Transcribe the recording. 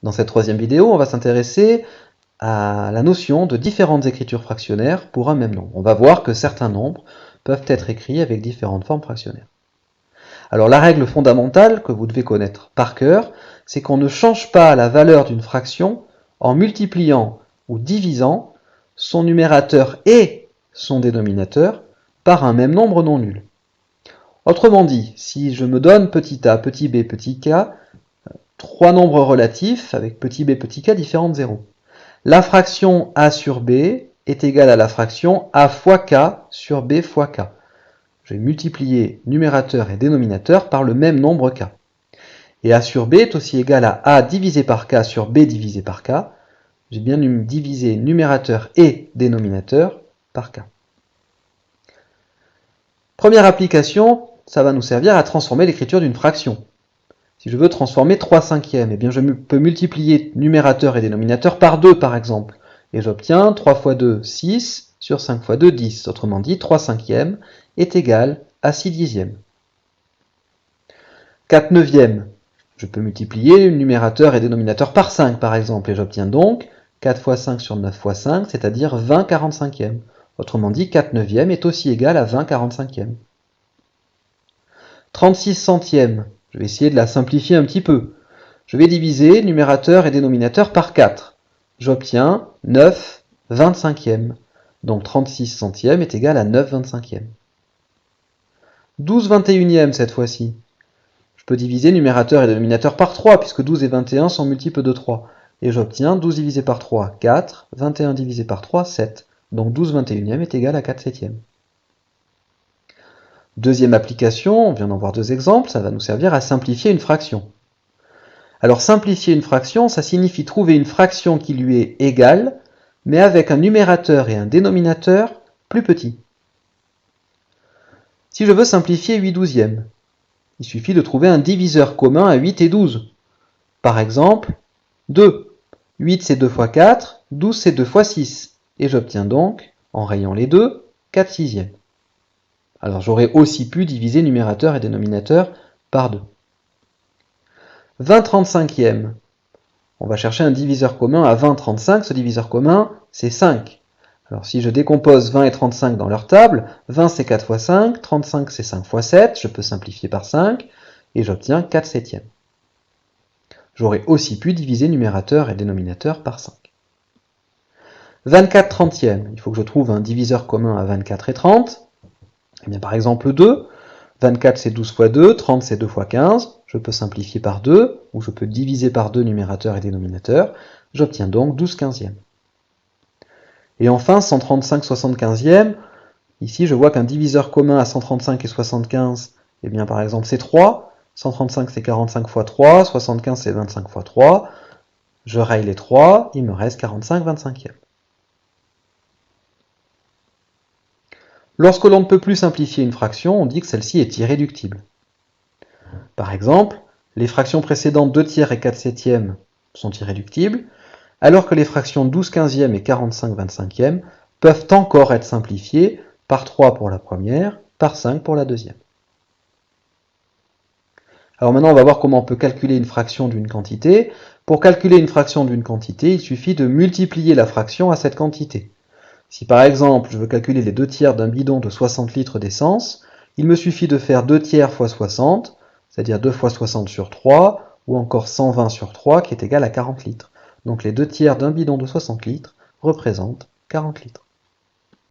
Dans cette troisième vidéo, on va s'intéresser à la notion de différentes écritures fractionnaires pour un même nombre. On va voir que certains nombres peuvent être écrits avec différentes formes fractionnaires. Alors la règle fondamentale que vous devez connaître par cœur, c'est qu'on ne change pas la valeur d'une fraction en multipliant ou divisant son numérateur et son dénominateur par un même nombre non nul. Autrement dit, si je me donne petit a, petit b, petit k, trois nombres relatifs avec petit b, petit k différents de 0. La fraction a sur b est égale à la fraction a fois k sur b fois k. Je vais multiplier numérateur et dénominateur par le même nombre k. Et a sur b est aussi égal à a divisé par k sur b divisé par k. J'ai bien divisé numérateur et dénominateur par k. Première application, ça va nous servir à transformer l'écriture d'une fraction. Si je veux transformer 3 cinquièmes, eh bien je peux multiplier numérateur et dénominateur par 2 par exemple. Et j'obtiens 3 fois 2, 6, sur 5 fois 2, 10. Autrement dit, 3 cinquièmes est égal à 6 dixièmes. 4 neuvièmes, je peux multiplier numérateur et dénominateur par 5 par exemple. Et j'obtiens donc 4 fois 5 sur 9 fois 5, c'est-à-dire 20 45e. Autrement dit, 4 neuvièmes est aussi égal à 20 45e. 36 centièmes, je vais essayer de la simplifier un petit peu. Je vais diviser numérateur et dénominateur par 4. J'obtiens 9 25e. Donc 36 centièmes est égal à 9 25e. 12 21e cette fois-ci. Je peux diviser numérateur et dénominateur par 3, puisque 12 et 21 sont multiples de 3. Et j'obtiens 12 divisé par 3, 4. 21 divisé par 3, 7. Donc 12 21e est égal à 4 septièmes. Deuxième application, on vient d'en voir deux exemples, ça va nous servir à simplifier une fraction. Alors simplifier une fraction, ça signifie trouver une fraction qui lui est égale, mais avec un numérateur et un dénominateur plus petits. Si je veux simplifier 8 douzièmes, il suffit de trouver un diviseur commun à 8 et 12. Par exemple, 2. 8 c'est 2 fois 4, 12 c'est 2 fois 6. Et j'obtiens donc, en rayant les deux, 4 sixièmes. Alors j'aurais aussi pu diviser numérateur et dénominateur par 2. 20 35e. On va chercher un diviseur commun à 20 35. Ce diviseur commun, c'est 5. Alors si je décompose 20 et 35 dans leur table, 20 c'est 4 fois 5, 35 c'est 5 fois 7, je peux simplifier par 5, et j'obtiens 4 septièmes. J'aurais aussi pu diviser numérateur et dénominateur par 5. 24 trentièmes. Il faut que je trouve un diviseur commun à 24 et 30. Eh bien, par exemple 2, 24 c'est 12 fois 2, 30 c'est 2 fois 15, je peux simplifier par 2, ou je peux diviser par 2 numérateur et dénominateur, j'obtiens donc 12 quinzièmes. Et enfin 135 75e, ici je vois qu'un diviseur commun à 135 et 75, eh bien par exemple c'est 3, 135 c'est 45 fois 3, 75 c'est 25 fois 3, je raye les 3, il me reste 45 25e. Lorsque l'on ne peut plus simplifier une fraction, on dit que celle-ci est irréductible. Par exemple, les fractions précédentes 2 tiers et 4 septièmes sont irréductibles, alors que les fractions 12 quinzièmes et 45 25e peuvent encore être simplifiées par 3 pour la première, par 5 pour la deuxième. Alors maintenant, on va voir comment on peut calculer une fraction d'une quantité. Pour calculer une fraction d'une quantité, il suffit de multiplier la fraction à cette quantité. Si par exemple, je veux calculer les 2 tiers d'un bidon de 60 litres d'essence, il me suffit de faire 2 tiers fois 60, c'est-à-dire 2 fois 60 sur 3, ou encore 120 sur 3, qui est égal à 40 litres. Donc les 2 tiers d'un bidon de 60 litres représentent 40 litres.